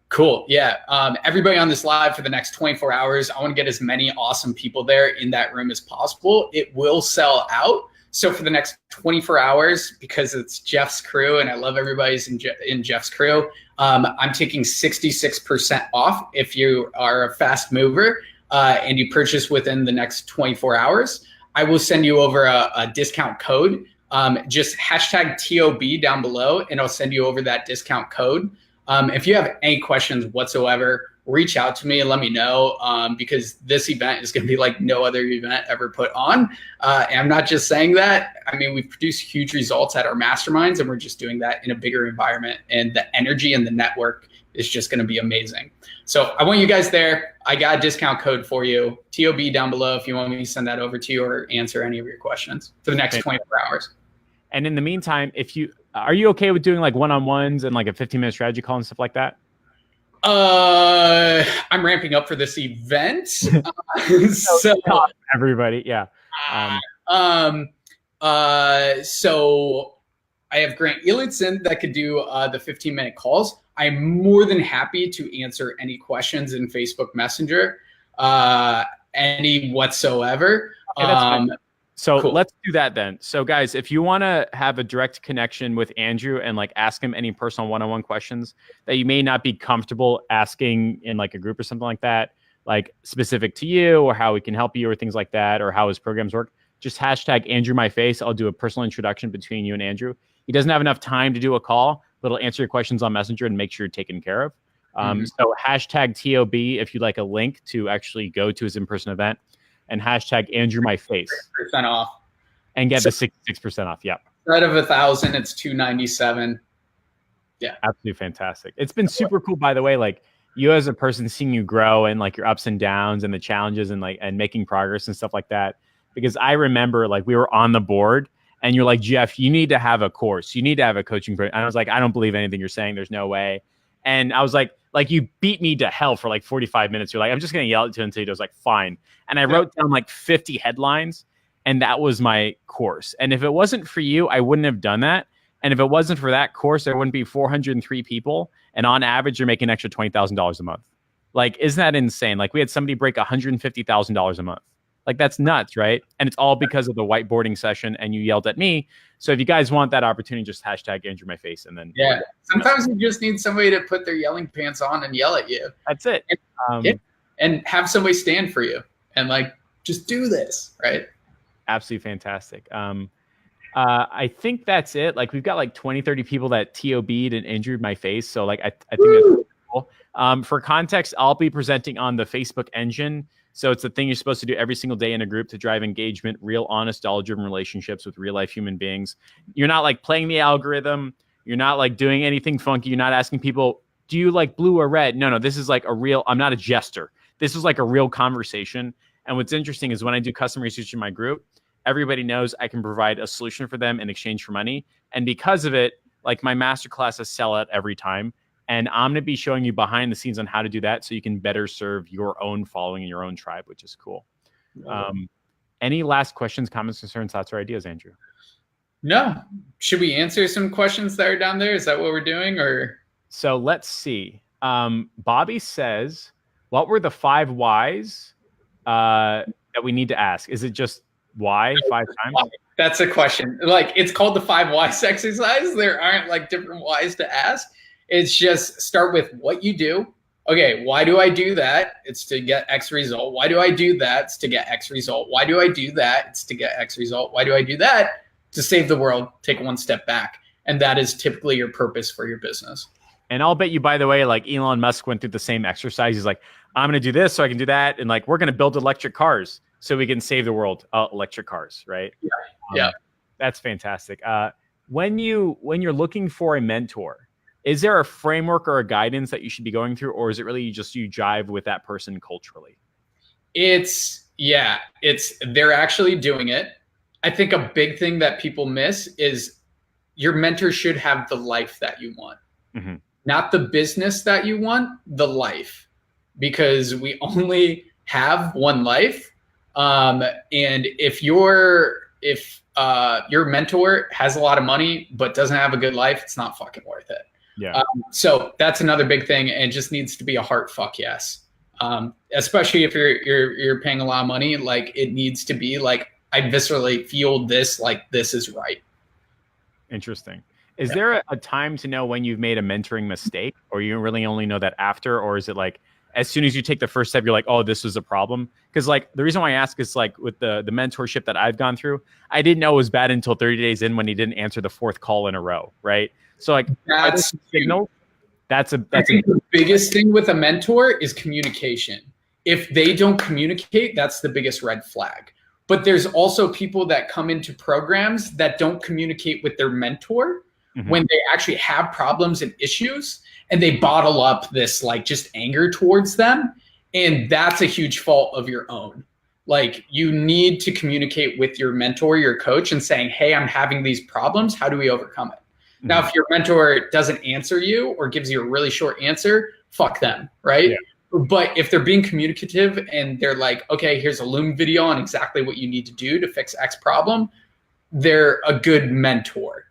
Cool. Yeah. Everybody on this live for the next 24 hours, I want to get as many awesome people there in that room as possible. It will sell out. So for the next 24 hours, because it's Jeff's crew and I love everybody's in Jeff's crew, I'm taking 66% off if you are a fast mover. And you purchase within the next 24 hours, I will send you over a discount code. Just hashtag TOB down below, and I'll send you over that discount code. If you have any questions whatsoever, reach out to me and let me know, because this event is going to be like no other event ever put on. And I'm not just saying that. I mean, we've produced huge results at our masterminds, and we're just doing that in a bigger environment. And the energy and the network is just going to be amazing. So I want you guys there. I got a discount code for you. TOB down below if you want me to send that over to you or answer any of your questions for the next 24 hours. And in the meantime, are you okay with doing like one-on-ones and like a 15-minute strategy call and stuff like that? I'm ramping up for this event. So everybody, yeah. So I have Grant Elitson that could do the 15-minute calls. I'm more than happy to answer any questions in Facebook Messenger, any whatsoever. Okay, so cool. Let's do that then. So guys, if you want to have a direct connection with Andrew and like ask him any personal one-on-one questions that you may not be comfortable asking in like a group or something like that, like specific to you or how we can help you or things like that, or how his programs work, just hashtag Andrew my face. I'll do a personal introduction between you and Andrew. He doesn't have enough time to do a call, but he'll answer your questions on Messenger and make sure you're taken care of. So hashtag TOB if you'd like a link to actually go to his in-person event, and hashtag Andrew my face. 6% off. And get the 66% off. Yeah. Instead of 1,000, it's $297. Yeah. Absolutely fantastic. It's been super cool, by the way. Like you as a person, seeing you grow and like your ups and downs and the challenges and like and making progress and stuff like that. Because I remember like we were on the board and you're like, Jeff, you need to have a course. You need to have a coaching program. And I was like, I don't believe anything you're saying. There's no way. And I was like you beat me to hell for like 45 minutes. You're like, I'm just going to yell at you until he does like, fine. And I wrote down like 50 headlines and that was my course. And if it wasn't for you, I wouldn't have done that. And if it wasn't for that course, there wouldn't be 403 people. And on average, you're making an extra $20,000 a month. Like, isn't that insane? Like, we had somebody break $150,000 a month. Like, that's nuts, right? And it's all because of the whiteboarding session, and you yelled at me. So if you guys want that opportunity, just hashtag Andrew my face, and then sometimes you just need somebody to put their yelling pants on and yell at you. That's it. And have somebody stand for you and like just do this, right? Absolutely fantastic. I think that's it. Like, we've got like 20, 30 people that TOB'd and injured my face. So like, I think that's cool. For context, I'll be presenting on the Facebook engine. So it's the thing you're supposed to do every single day in a group to drive engagement, real, honest, dollar-driven relationships with real-life human beings. You're not like playing the algorithm. You're not like doing anything funky. You're not asking people, do you like blue or red? No, this is like a real, I'm not a jester. This is like a real conversation. And what's interesting is when I do custom research in my group, everybody knows I can provide a solution for them in exchange for money. And because of it, like my masterclasses sell out every time. And I'm going to be showing you behind the scenes on how to do that so you can better serve your own following and your own tribe, which is cool. Any last questions, comments, concerns, thoughts, or ideas, Andrew? No. Should we answer some questions that are down there? Is that what we're doing? Or so let's see. Bobby says, what were the 5 whys that we need to ask? Is it just why 5 times? That's a question. Like, it's called the 5 whys exercise. There aren't like different whys to ask. It's just start with what you do. Okay, why do I do that? It's to get X result. Why do I do that? It's to get X result. Why do I do that? It's to get X result. Why do I do that? To save the world, take one step back. And that is typically your purpose for your business. And I'll bet you, by the way, like Elon Musk went through the same exercise. He's like, I'm going to do this so I can do that. And like, we're going to build electric cars so we can save the world. Electric cars, right? Yeah. That's fantastic. When you're looking for a mentor, is there a framework or a guidance that you should be going through, or is it really just you jive with that person culturally? They're actually doing it. I think a big thing that people miss is your mentor should have the life that you want, not the business that you want, the life, because we only have one life. And if your mentor has a lot of money but doesn't have a good life, it's not fucking worth it. Yeah. So that's another big thing, and it just needs to be a heart fuck yes. Especially if you're paying a lot of money, like it needs to be like, I viscerally feel this, like this is right. Interesting. Is there a time to know when you've made a mentoring mistake, or you really only know that after, or is it like as soon as you take the first step, you're like, oh, this was a problem? Because like the reason why I ask is like with the mentorship that I've gone through, I didn't know it was bad until 30 days in when he didn't answer the 4th call in a row, right? So like that's signal. The biggest thing with a mentor is communication. If they don't communicate, that's the biggest red flag. But there's also people that come into programs that don't communicate with their mentor when they actually have problems and issues, and they bottle up this like just anger towards them. And that's a huge fault of your own. Like, you need to communicate with your mentor, your coach, and saying, hey, I'm having these problems. How do we overcome it? Now, if your mentor doesn't answer you or gives you a really short answer, fuck them, right? Yeah. But if they're being communicative and they're like, okay, here's a Loom video on exactly what you need to do to fix X problem, they're a good mentor.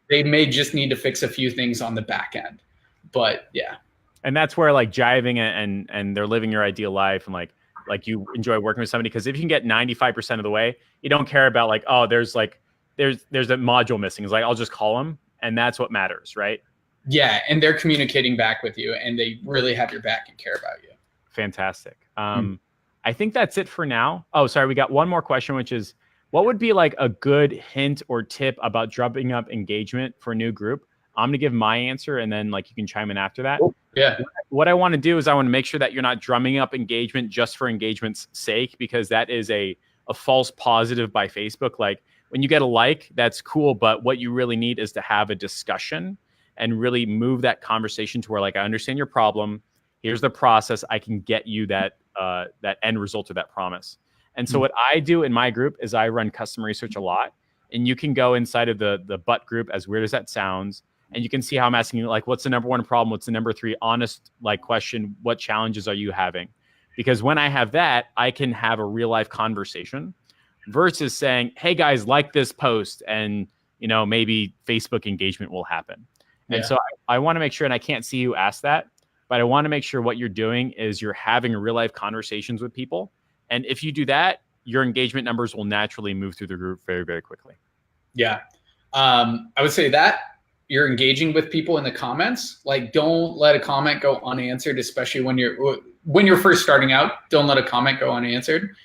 They may just need to fix a few things on the back end. But yeah. And that's where like jiving and they're living your ideal life and like you enjoy working with somebody, because if you can get 95% of the way, you don't care about like, oh, there's a module missing. It's like, I'll just call them, and that's what matters, right? Yeah, and they're communicating back with you, and they really have your back and care about you. Fantastic. I think that's it for now. Oh, sorry, we got one more question, which is, what would be like a good hint or tip about drumming up engagement for a new group? I'm gonna give my answer, and then like you can chime in after that. Yeah. What I want to do is I want to make sure that you're not drumming up engagement just for engagement's sake, because that is a false positive by Facebook. Like, when you get a like, that's cool, but what you really need is to have a discussion and really move that conversation to where, like, I understand your problem. Here's the process. I can get you that end result of that promise. And so what I do in my group is I run custom research a lot, and you can go inside of the butt group, as weird as that sounds, and you can see how I'm asking you, like, what's the number 1 problem? What's the number 3 honest like question? What challenges are you having? Because when I have that, I can have a real life conversation versus saying, hey guys, like this post, and maybe Facebook engagement will happen. And so I want to make sure, and I can't see who asked that, but I want to make sure what you're doing is you're having real life conversations with people. And if you do that, your engagement numbers will naturally move through the group very, very quickly. Yeah. I would say that you're engaging with people in the comments. Like, don't let a comment go unanswered, especially when you're first starting out. Don't let a comment go unanswered.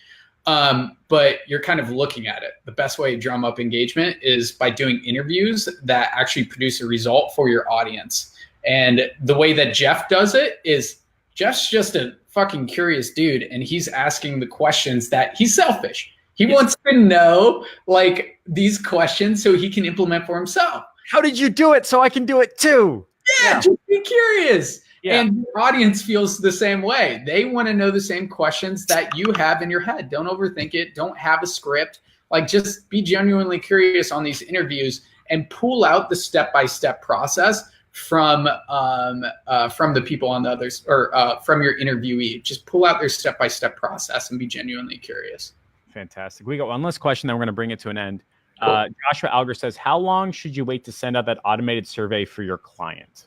But you're kind of looking at it. The best way to drum up engagement is by doing interviews that actually produce a result for your audience. And the way that Jeff does it is Jeff's just a fucking curious dude, and he's asking the questions that he's selfish. He wants to know like these questions so he can implement for himself. How did you do it so I can do it too? Yeah. Just be curious. Yeah. And your audience feels the same way. They want to know the same questions that you have in your head. Don't overthink it. Don't have a script. Like, just be genuinely curious on these interviews and pull out the step-by-step process from the people on the others, or from your interviewee. Just pull out their step-by-step process and be genuinely curious. Fantastic. We got one last question, then we're going to bring it to an end. Cool. Joshua Alger says, how long should you wait to send out that automated survey for your client?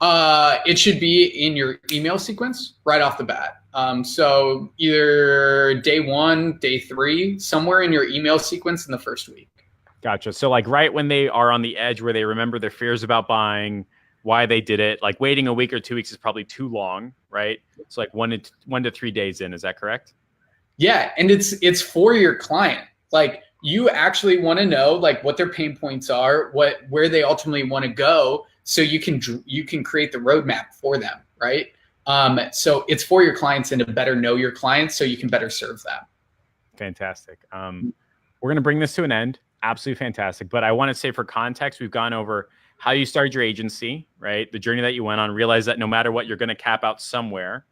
It should be in your email sequence right off the bat. So either day 1, day 3, somewhere in your email sequence in the first week. Gotcha. So like right when they are on the edge where they remember their fears about buying, why they did it, like waiting a week or 2 weeks is probably too long, right? It's like 1 to 3 days in. Is that correct? Yeah. And it's for your client. Like, you actually want to know like what their pain points are, where they ultimately want to go, so you can create the roadmap for them, right? So it's for your clients and to better know your clients so you can better serve them. Fantastic. We're going to bring this to an end. Absolutely fantastic. But I want to say, for context, we've gone over how you started your agency, right? The journey that you went on, realize that no matter what, you're going to cap out somewhere.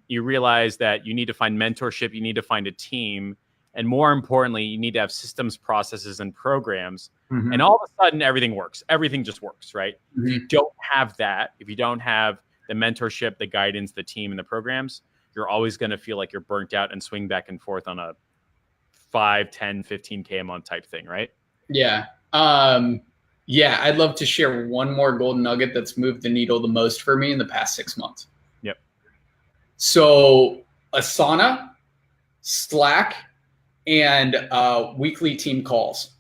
You realize that you need to find mentorship, you need to find a team, and more importantly, you need to have systems, processes, and programs. Mm-hmm. And all of a sudden, everything works. Everything just works, right? Mm-hmm. If you don't have that, if you don't have the mentorship, the guidance, the team, and the programs, you're always going to feel like you're burnt out and swing back and forth on a 5, 10, 15K a month type thing, right? Yeah. Yeah, I'd love to share one more golden nugget that's moved the needle the most for me in the past 6 months. Yep. So Asana, Slack, and weekly team calls.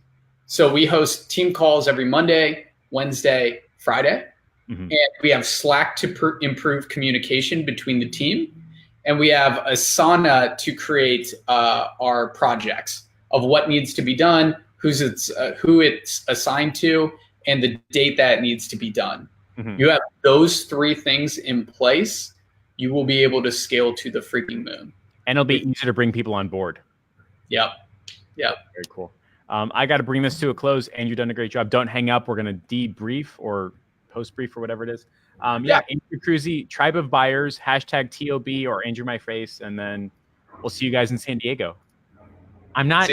So we host team calls every Monday, Wednesday, Friday. Mm-hmm. And we have Slack to improve communication between the team. And we have Asana to create our projects of what needs to be done, who it's assigned to, and the date that it needs to be done. Mm-hmm. You have those 3 things in place, you will be able to scale to the freaking moon. And it'll be easier to bring people on board. Yep. Very cool. I got to bring this to a close. Andrew done a great job. Don't hang up. We're going to debrief or post brief or whatever it is. Andrew Cruzy, Tribe of Buyers, #TOB or Andrew My Face, and then we'll see you guys in San Diego. I'm not